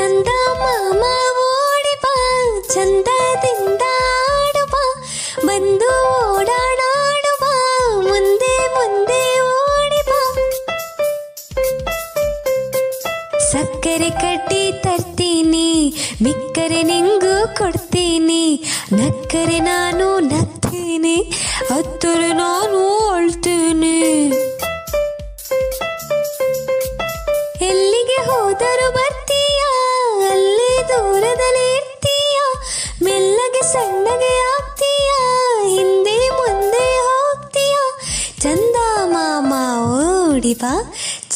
ಚಂದ ಮಾಮ ಓಡಿ ಬಾ, ಚಂದದಿಂದ ಆಡು ಬಾ, ಬಂದು ಓಡಾಡಾಡು ಬಾ, ಮುಂದೆ ಮುಂದೆ ಓಡಿ ಬಾ. ಸಕ್ಕರೆ ಕಟ್ಟಿ ತರ್ತೀನಿ, ಮಿಕ್ಕರೆ ನಿಂಗೂ ಕೊಡ್ತೀನಿ, ನಕ್ಕರೆ ನಾನು ನಗ್ತೀನಿ, ಹತ್ತರೆ ನಾನು ಅಳ್ತೀನಿ. ಎಲ್ಲಿಗೆ ಹೋದರೂ ಬರ್ತೀಯ, ಅಲ್ಲೇ ದೂರದಲ್ಲಿ ಇರ್ತೀಯ, ಮೆಲ್ಲಗೆ ಸಣ್ಣಗೆ ಆಗ್ತೀಯ, ಹಿಂದೆ ಮುಂದೆ ಹೋಗ್ತೀಯ. ಚಂದ ಮಾಮ ಓಡಿ ಬಾ,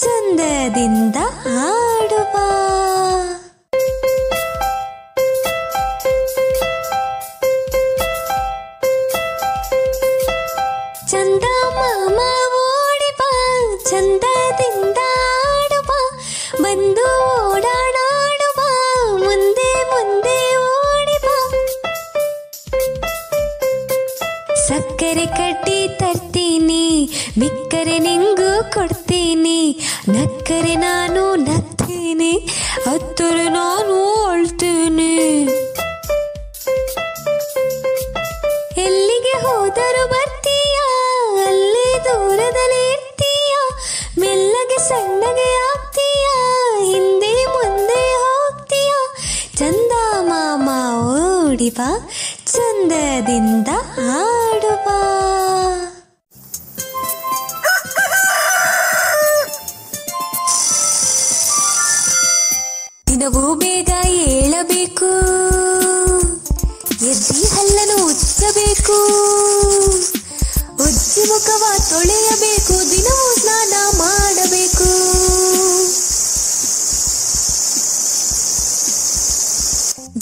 ಚಂದದಿಂದ ಹಾಡು ಬಾ. ಚಂದ ಮಾಮ ಓಡಿ ಬಾ, ಚಂದದಿಂದ ಆಡು ಬಾ, ಬಂದು ಓಡಾಡಾಡು ಬಾ, ಮುಂದೆ ಮುಂದೆ ಓಡಿ ಬಾ. ಸಕ್ಕರೆ ಕಟ್ಟಿ ತರ್ತೀನಿ, ಮಿಕ್ಕರೆ ನಿಂಗೂ ಕೊಡ್ತೀನಿ, ನಕ್ಕರೆ ನಾನು ನಗ್ತೀನಿ, ಹತ್ತರೆ ನಾನು ಅಳ್ತೀನಿ. ಎಲ್ಲಿಗೆ ಹೋದರೂ ಬರ್ತೀಯ, ಅಲ್ಲೇ ದೂರದಲ್ಲಿ ಇರ್ತೀಯ, ಮೆಲ್ಲಗೆ ಸಣ್ಣಗೆ ಆಗ್ತೀಯ, ಹಿಂದೆ ಮುಂದೆ ಹೋಗ್ತೀಯ. ಚಂದ ಮಾಮ ಓಡಿ ಬಾ, ಚಂದದಿಂದ ಹಾಡು ಬಾ. ದಿನವೂ ಬೇಗ ಏಳಬೇಕು, ಎದ್ದಿ ಹಲ್ಲನ್ನು ಉಜ್ಜಬೇಕು, ಉಜ್ಜಿ ಮುಖವ ತೊಳೆಯಬೇಕು, ದಿನವೂ ಸ್ನಾನ ಮಾಡಬೇಕು.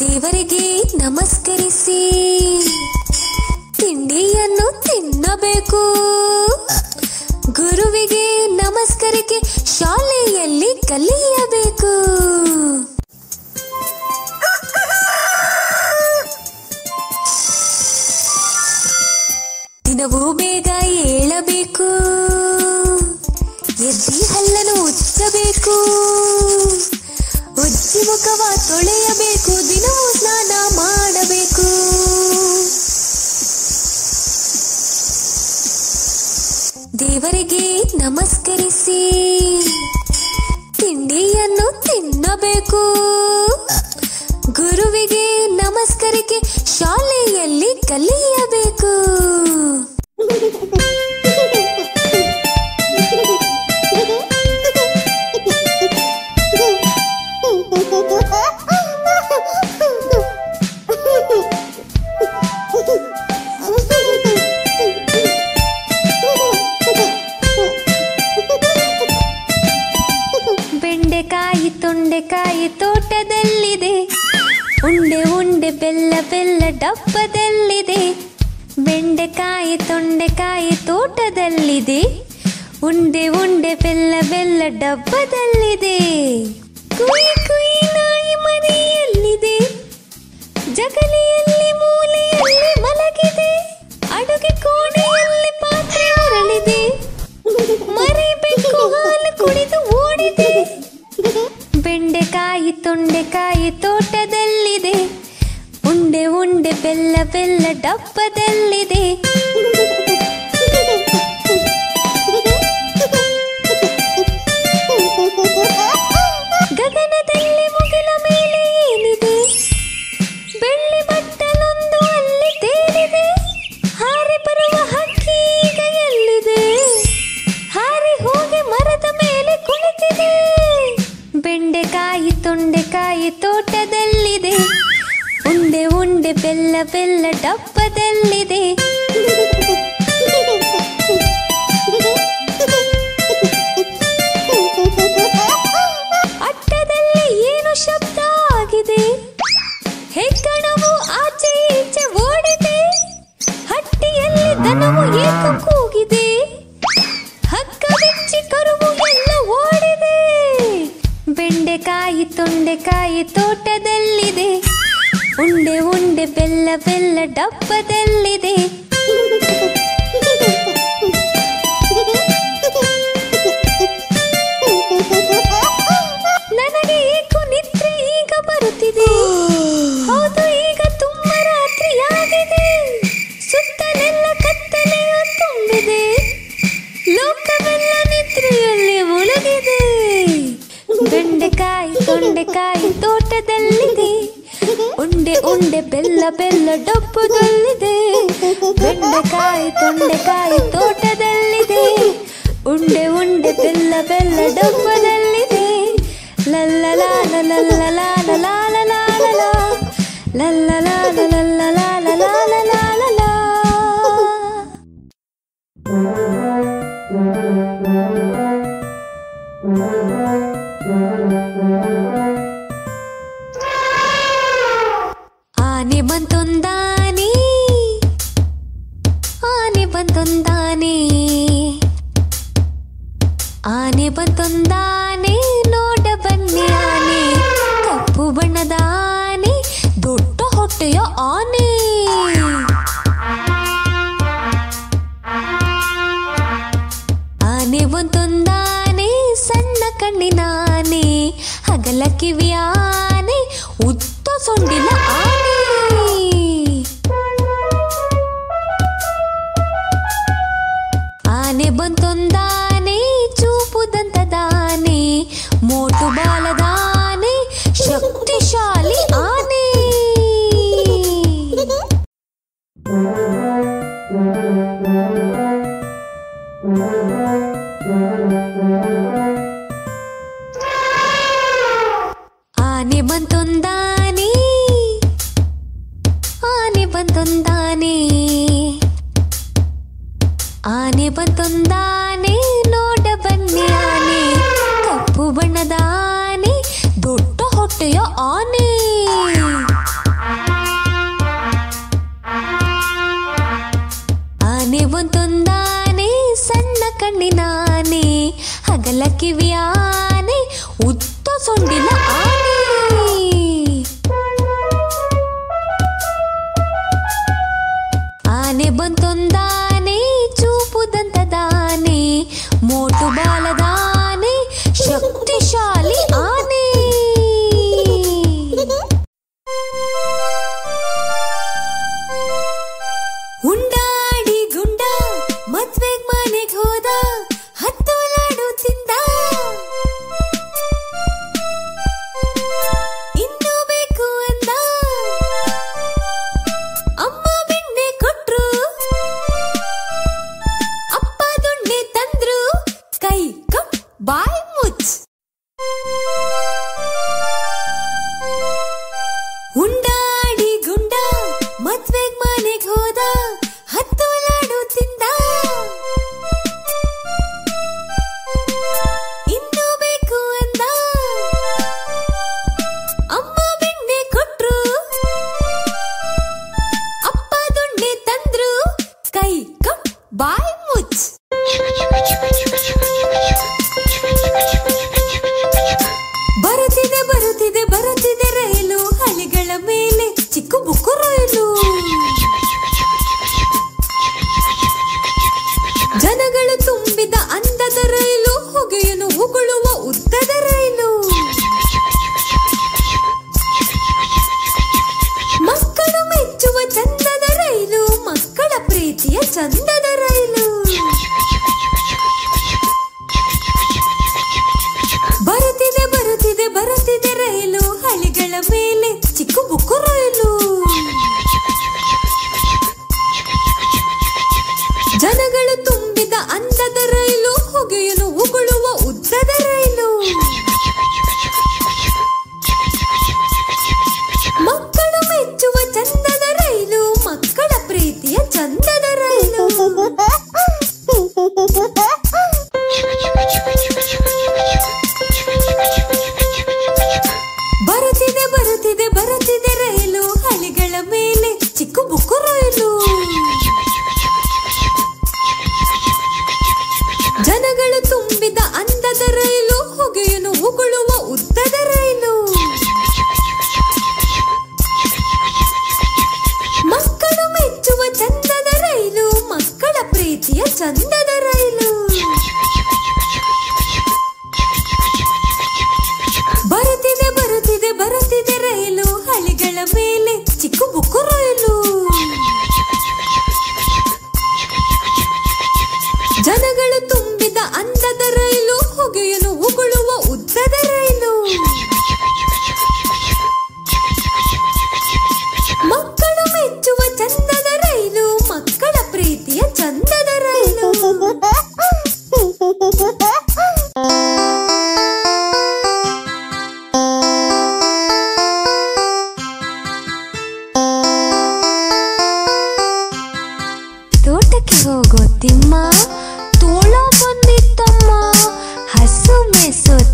ದೇವರಿಗೆ ನಮಸ್ಕರಿಸಿ ತಿಂಡಿಯನ್ನು ತಿನ್ನಬೇಕು, ಗುರುವಿಗೆ ನಮಸ್ಕರಿಕೆ ಶಾಲೆಯಲ್ಲಿ ಕಲಿಯಬೇಕು. ದಿನವೂ ಬೇಗ ಏಳಬೇಕು, ಎದ್ದಿ ಹಲ್ಲನ್ನು ಉಜ್ಜಬೇಕು, ಉಜ್ಜಿ ಮುಖವ ತೊಳೆಯಬೇಕು, ದಿನವೂ ಸ್ನಾನ ಮಾಡಬೇಕು. ದೇವರಿಗೆ ನಮಸ್ಕರಿಸಿ ತಿಂಡಿಯನ್ನು ತಿನ್ನಬೇಕು, ಗುರುವಿಗೆ ನಮಸ್ಕರಿಕೆ ಶಾಲೆಯಲ್ಲಿ ಕಲಿಯಬೇಕು. ಬೆಂಡೆಕಾಯಿ ತೊಂಡೆಕಾಯಿ ತೋಟದಲ್ಲಿದೆ, ಉಂಡೆ ಉಂಡೆ ಬೆಲ್ಲ ಬೆಲ್ಲ ಡಬ್ಬದಲ್ಲಿದೆ. ಬೆಂಡೆಕಾಯಿ ತೊಂಡೆಕಾಯಿ ತೋಟದಲ್ಲಿದೆ, ಉಂಡೆ ಉಂಡೆ ಬೆಲ್ಲ ಬೆಲ್ಲ ಡಬ್ಬದಲ್ಲಿದೆ. ಕುಯ್ ಕುಯ್ ನಾಯಿ ಮನೆಯಲ್ಲಿದೆ, ಜಗಲಿಯಲ್ಲಿ ಮೂಲೆಯಲ್ಲಿ ಮಲಗಿದೆ, ಅಡುಗೆ ಕೋಣೆಯಲ್ಲಿ ಪಾತ್ರೆ ಹೊರಳಿದೆ, ಮರಿ ಬೆಕ್ಕು ಹಾಲು ಕುಡಿದು ಓಡಿದೆ. ಬೆಂಡೆಕಾಯಿ ತೊಂಡೆಕಾಯಿ ತೋಟದಲ್ಲಿದೆ, ಉಂಡೆ ಉಂಡೆ ಬೆಲ್ಲ ಬೆಲ್ಲ ಡಬ್ಬದಲ್ಲಿದೆ. ಗಗನದಲ್ಲಿ ಮುಗಿಲ ಮೇಲೆ ಏನಿದೆ, ಬೆಳ್ಳಿ ಬಟ್ಟಲೊಂದು ಅಲ್ಲಿ ತೇಲಿದೆ, ಹಾರಿ ಬರುವ ಹಕ್ಕಿ ಈಗ ಎಲ್ಲಿದೆ, ಹಾರಿ ಹೋಗಿ ಮರದ ಮೇಲೆ ಕುಳಿತಿದೆ. ಬೆಂಡೆಕಾಯಿ ತೊಂಡೆಕಾಯಿ ತೋಟದಲ್ಲಿದೆ, ಉಂಡೆ ಉಂಡೆ ಬೆಲ್ಲ ಬೆಲ್ಲ ಡಬ್ಬದಲ್ಲಿದೆ. ಅಟ್ಟದಲ್ಲಿ ಏನು ಶಬ್ದ ಆಗಿದೆ, ಹೆಗ್ಗಣವು ಆಚೆ ಈಚೆ ಓಡಿದೆ, ಹಟ್ಟಿಯಲ್ಲಿ ದನವು ಏಕ ಕೂಗಿದೆ, ಹಗ್ಗ ಬಿಚ್ಚಿ ಕರುವು ಎಲ್ಲ ಓಡಿದೆ. ಬೆಂಡೆಕಾಯಿ ತೊಂಡೆಕಾಯಿ ತೋಟದಲ್ಲಿದೆ, ಉಂಡೆ ಉಂಡೆ ಬೆಲ್ಲ ಬೆಲ್ಲ ಡಬ್ಬದಲ್ಲಿದೆ. ನನಗೆ ಏಕೋ ನಿದ್ರೆ ಈಗ ತೊಂಡೆಕಾಯಿ ತೋಟದಲ್ಲಿದೆ, ಉಂಡೆ ಉಂಡೆ ಬೆಲ್ಲ ಬೆಲ್ಲ ಡಬ್ಬದಲ್ಲಿದೆ. ಬೆಂಡೆಕಾಯಿ ತೊಂಡೆಕಾಯಿ ತೋಟದಲ್ಲಿದೆ, ಉಂಡೆ ಉಂಡೆ ಬೆಲ್ಲ ಬೆಲ್ಲ ಡಬ್ಬದಲ್ಲಿದೆ. ಲಲ್ಲಲಾ ಲಲ್ಲಲಾ ಲಲ್ಲಲಾ ಲಲ್ಲಲಾ ಲಲ್ಲಲಾ ಲಲ್ಲಲಾ ಲಲ್ಲಲಾ. ಆನೆ ಬಂತೊಂದಾನೆ, ಆನೆ ಬಂತೊಂದಾನೆ, ಆನೆ ಬಂತೊಂದಾನೆ, ನೋಡ ಬನ್ನಿ ಆನೆ. ಕಪ್ಪು ಬಣ್ಣದ ಆನೆ, ದೊಡ್ಡ ಹೊಟ್ಟೆಯ ಆನೆ. ಆನೆ ಬಂತೊಂದಾನೆ, ಸಣ್ಣ ಕಣ್ಣಿನಾನೆ, ಹಗಲ ಕಿವಿಯ ಆನೆ, ಉದ್ದ ಸೊಂಡಿಲ ಆನೆ. ಆನೆ ಬಂತೊಂದಾನೆ, ಚೂಪುದಂತದಾನೆ, ಮೋಟು ಬಾಲದಾನೆ, ಶಕ್ತಿಶಾಲಿ ಆನೆ. ಆನೆ ಬಂತೊಂದಾನೆ, ಆನೆ ಬಂತೊಂದಾನೆ, ಆನೆ ಬಂತೊಂದಾನೆ, ನೋಡ ಬನ್ನಿ ಆನೆ. ಕಪ್ಪು ಬಣ್ಣದ ಆನೆ, ದೊಡ್ಡ ಹೊಟ್ಟೆಯ ಆನೆ. ಆನೆ ಬಂತೊಂದಾನೆ, ಸಣ್ಣ ಕಣ್ಣಿನಾನೆ, ಹಗಲ ಕಿವಿಯ ಆನೆ, ಉದ್ದ ಸೊಂಡಿಲ ಆನೆ. ಆನೆ ಬಂತೊಂದಾನೆ, ಚೂಪುದಂತದಾನೆ, ಮೋಟು ಬಾಲದಾನೆ, ಶಕ್ತಿಶಾಲಿ ಆನೆ. ಉಂಡಾಡಿ ಗುಂಡ ಮದ್ವೆಗ್ ಮನೆಗ್ ಹೋದ, 10 ಲಾಡು ತಿಂದ. ಇನ್ನೂ ಬೇಕು ಅಂದ, ಅಮ್ಮ ಬೆಣ್ಣೆ ಕೊಟ್ರು, ಅಪ್ಪ ದೊಣ್ಣೆ ತಂದ್ರು, ಕೈ ಕಪ್ ಬಾಯ್ ಮುಚ್. ಉಂಡಾಡಿ ಗುಂಡ ಮದ್ವೆಗ್ ಮನೆಗ್ ಹೋದ, 10 ಲಾಡು ತಿಂದ. ಇನ್ನೂ ಬೇಕು ಅಂದ, ಅಮ್ಮ ಬೆಣ್ಣೆ ಕೊಟ್ರು, ಅಪ್ಪ ದೊಣ್ಣೆ ತಂದ್ರು, ಕೈ ಕಪ್ ಬಾಯ್ ಮುಚ್. ಬರುತ್ತಿದೆ ಬರುತ್ತಿದೆ ಬರುತ್ತಿದೆ ರೈಲು, ಹಳಿಗಳ ಮೇಲೆ ಚಿಕ್ಕು ಬುಕ್ಕು ರೈಲು. ಜನಗಳು ತುಂಬಿದ ಅಂದದ ರೈಲು, ಹೊಗೆಯನ್ನು ಉಗುಳುವ ಉದ್ದದ ರೈಲು. ಮಕ್ಕಳು ಮೆಚ್ಚುವ ಚಂದದ ರೈಲು, ಮಕ್ಕಳ ಪ್ರೀತಿಯ ಚಂದದ ರೈಲು. ಬರುತ್ತಿದೆ ಬರುತ್ತಿದೆ ಬರುತ್ತಿದೆ ರೈಲು, ಹಳಿಗಳ ಮೇಲೆ ಚಿಕ್ಕು ಬುಕ್ಕು ರೈಲು. ಜನಗಳು ತುಂಬಿದ ಅಂದದ ರೈಲು, ಹೊಗೆಯನ್ನು ಉಗುಳುವ ಉದ್ದದ ರೈಲು.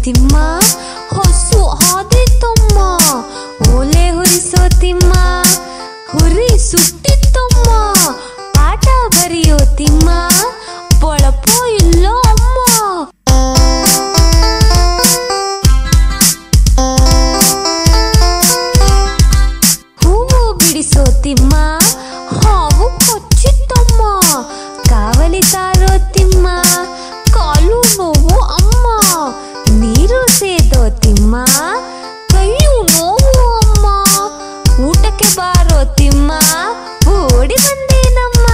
ತಿಮ್ಮ, ಹೊಸು ಹಾದಿತ್ತಮ್ಮ. ಓಲೆ ಹುರಿಸೋ ತಿಮ್ಮ, ಹುರಿ ಸುಟ್ಟಿತ್ತಮ್ಮ. ಪಾಠ ಬರೆಯೋ ತಿಮ್ಮ, ಪೊಳಪೋ ಇಲ್ಲೋ ಅಮ್ಮ. ಹೂವು ಬಿಡಿಸೋ ತಿಮ್ಮ, ಹಾವು ಕೊಚ್ಚಿತ್ತಮ್ಮ. ಕಾವಲಿ ತಾರೋ ತಿಮ್ಮ, ಕಾಲು ನೋವು ಅಮ್ಮ. ನೀರು ಸೇದೋ ತಿಮ್ಮ, ಕೈಯು ನೋವು ಅಮ್ಮ. ಊಟಕ್ಕೆ ಬಾರೋ ತಿಮ್ಮ, ಓಡಿ ಬಂದೇನಮ್ಮ.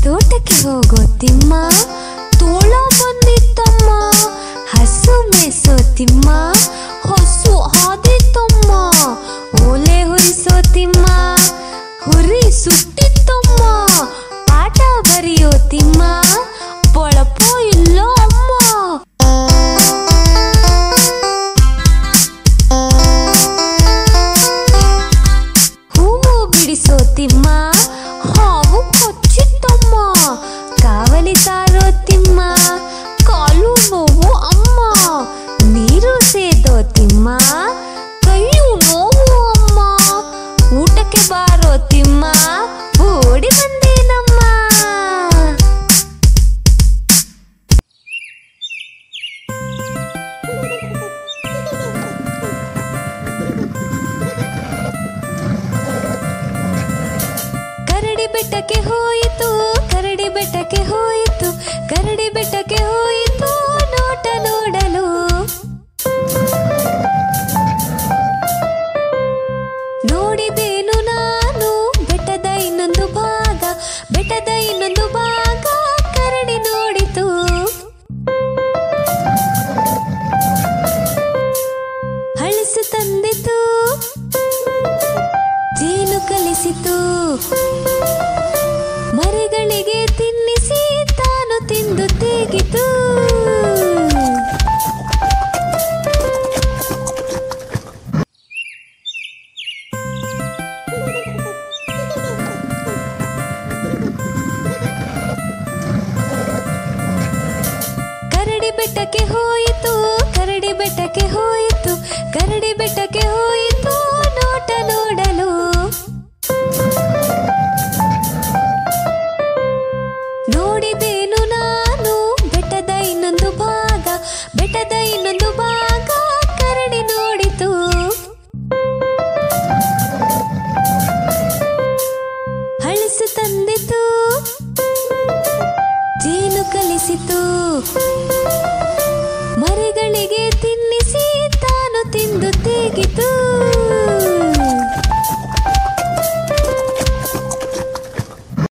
ತೋಟಕ್ಕೆ ಹೋಗೋ ತಿಮ್ಮ, ತೋಳ ಬಂದಿತ್ತಮ್ಮ. ಹಸು ಮೇಸೋ ತಿಮ್ಮ, ಹೊಸು ಹಾದಿತ್ತಮ್ಮ. ಓಲೆ ಹುರಿಸೋ ತಿಮ್ಮ, ಹುರಿ ಸುಟ್ಟಿತ್ತಮ್ಮ. ಪಾಠ ಬರೆಯೋ ತಿಮ್ಮ, ಪೊಳಪೋ ಇಲ್ಲೋ ಅಮ್ಮ. ಹೂವು ಬಿಡಿಸೋ ತಿಮ್ಮ, ಹಾವು ಕೊಚ್ಚಿತ್ತಮ್ಮ. ಕಾವಲಿ ತಾರೋ ತಿಮ್ಮ, ಕಾಲು ನೋವು ಅಮ್ಮ. ನೀರು ಸೇದೋ ತಿಮ್ಮ, ಕೈಯು ನೋವು ಅಮ್ಮ. ಊಟಕ್ಕೆ ಬಾರೋ ತಿಮ್ಮ, ಓಡಿ ಬಂದೇನಮ್ಮ. ಕರಡಿ ಬೆಟ್ಟಕ್ಕೆ ಹೋಯಿತು, ಕರಡಿ ಬೆಟ್ಟಕ್ಕೆ ಹೋಯಿತು, ಕರಡಿ ಬೆಟ್ಟಕ್ಕೆ ಹೋಯಿತು ನೋಟ ನೋಡಲು. ನೋಡಿದೇನು ನಾನು ಬೆಟ್ಟದ ಇನ್ನೊಂದು ಭಾಗ, ಬೆಟ್ಟದ ಇನ್ನೊಂದು ಭಾಗ ಕರಡಿ ನೋಡಿತು. ಹಳಸು ತಂದಿತು, ಜೇನು ಕಲಿಸಿತು. ಮರಿಗಳಿಗೆ ತಿನ್ನಿಸಿ ತಾನು ತಿಂದು ತೆಗಿತು. ಕರಡಿ ಬೆಟ್ಟಕ್ಕೆ ಹೋಯಿತು, ಕರಡಿ ಬೆಟ್ಟಕ್ಕೆ ಹೋಯಿತು, ಕರಡಿ ಬೆಟ್ಟಕ್ಕೆ ಹೋಯಿತು ನೋಟ ನೋಡಲು. ನೋಡಿದೇನು ನಾನು ಬೆಟ್ಟದ ಇನ್ನೊಂದು ಭಾಗ, ಬೆಟ್ಟದ ಇನ್ನೊಂದು ಭಾಗ ಕರಡಿ ನೋಡಿತು. ಹಳಸು ತಂದಿತು, ಜೇನು ಕಲಿಸಿತು.